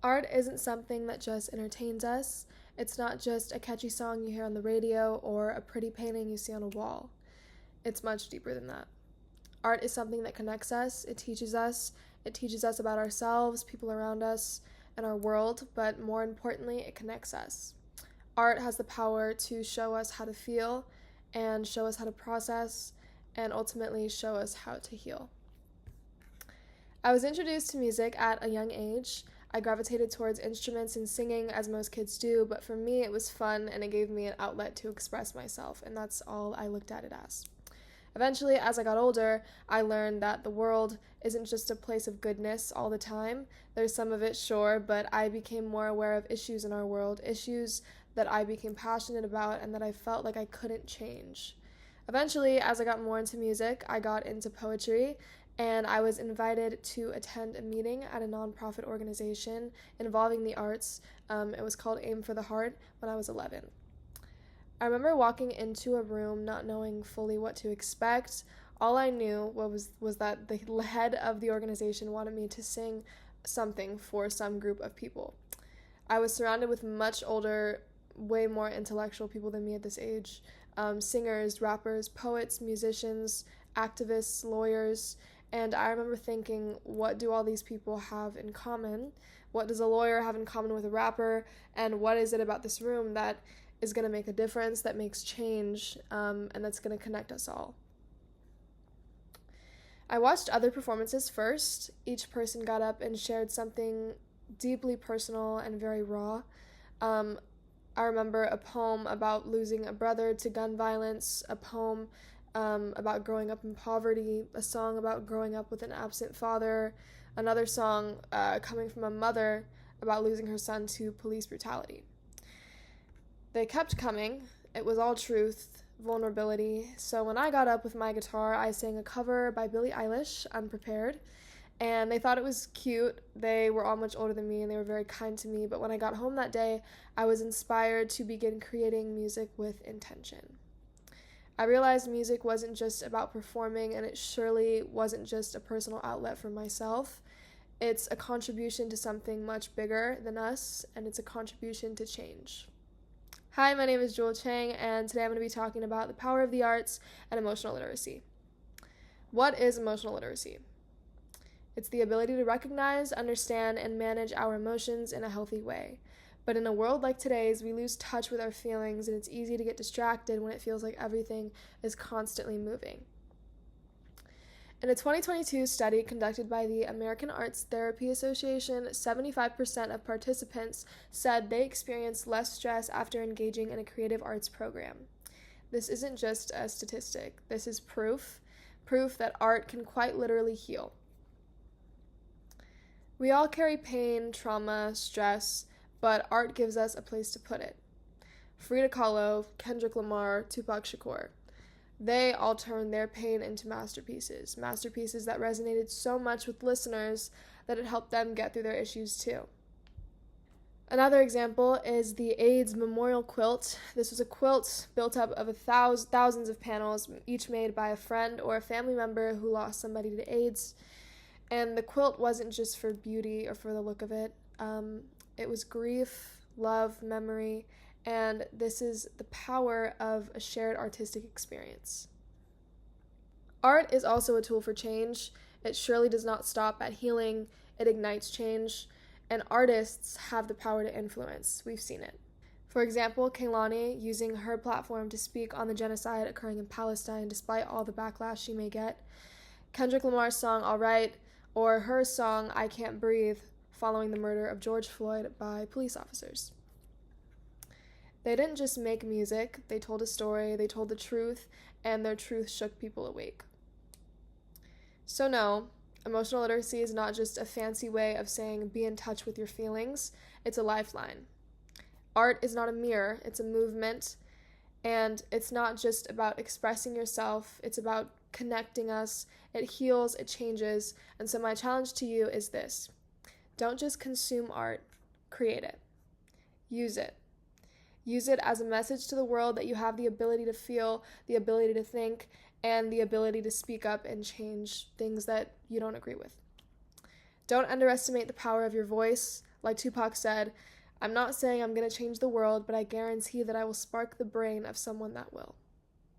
Art isn't something that just entertains us. It's not just a catchy song you hear on the radio or a pretty painting you see on a wall. It's much deeper than that. Art is something that connects us. It teaches us. It teaches us about ourselves, people around us, and our world, but more importantly, it connects us. Art has the power to show us how to feel and show us how to process and ultimately show us how to heal. I was introduced to music at a young age. I gravitated towards instruments and singing as most kids do, but for me it was fun and it gave me an outlet to express myself, and that's all I looked at it as. Eventually, as I got older, I learned that the world isn't just a place of goodness all the time. There's some of it, sure, but I became more aware of issues in our world, issues that I became passionate about and that I felt like I couldn't change. Eventually, as I got more into music, I got into poetry, and I was invited to attend a meeting at a nonprofit organization involving the arts. It was called Aim for the Heart when I was 11. I remember walking into a room not knowing fully what to expect. All I knew was that the head of the organization wanted me to sing something for some group of people. I was surrounded with much older, way more intellectual people than me at this age. Singers, rappers, poets, musicians, activists, lawyers, and I remember thinking, what do all these people have in common? What does a lawyer have in common with a rapper? And what is it about this room that is going to make a difference, that makes change, and that's going to connect us all? I watched other performances first. Each person got up and shared something deeply personal and very raw. I remember a poem about losing a brother to gun violence, a poem about growing up in poverty, a song about growing up with an absent father, another song coming from a mother about losing her son to police brutality. They kept coming. It was all truth, vulnerability. So when I got up with my guitar, I sang a cover by Billie Eilish, Unprepared, and they thought it was cute. They were all much older than me, and they were very kind to me, but when I got home that day, I was inspired to begin creating music with intention. I realized music wasn't just about performing, and it surely wasn't just a personal outlet for myself. It's a contribution to something much bigger than us, and it's a contribution to change. Hi, my name is Chang, and today I'm going to be talking about the power of the arts and emotional literacy. What is emotional literacy? It's the ability to recognize, understand, and manage our emotions in a healthy way. But in a world like today's, we lose touch with our feelings, and it's easy to get distracted when it feels like everything is constantly moving. In a 2022 study conducted by the American Arts Therapy Association, 75% of participants said they experienced less stress after engaging in a creative arts program. This isn't just a statistic. This is proof that art can quite literally heal. We all carry pain, trauma, stress, but art gives us a place to put it. Frida Kahlo, Kendrick Lamar, Tupac Shakur. They all turned their pain into masterpieces that resonated so much with listeners that it helped them get through their issues too. Another example is the AIDS memorial quilt. This was a quilt built up of thousands of panels, each made by a friend or a family member who lost somebody to AIDS. And the quilt wasn't just for beauty or for the look of it. It was grief, love, memory, and this is the power of a shared artistic experience. Art is also a tool for change. It surely does not stop at healing. It ignites change, and artists have the power to influence. We've seen it. For example, Kehlani using her platform to speak on the genocide occurring in Palestine despite all the backlash she may get. Kendrick Lamar's song All Right, or her song I Can't Breathe, following the murder of George Floyd by police officers. They didn't just make music, they told a story, they told the truth, and their truth shook people awake. So no, emotional literacy is not just a fancy way of saying be in touch with your feelings, it's a lifeline. Art is not a mirror, it's a movement, and it's not just about expressing yourself, it's about connecting us, it heals, it changes, and so my challenge to you is this. Don't just consume art, create it. Use it. Use it as a message to the world that you have the ability to feel, the ability to think, and the ability to speak up and change things that you don't agree with. Don't underestimate the power of your voice. Like Tupac said, "I'm not saying I'm going to change the world, but I guarantee that I will spark the brain of someone that will."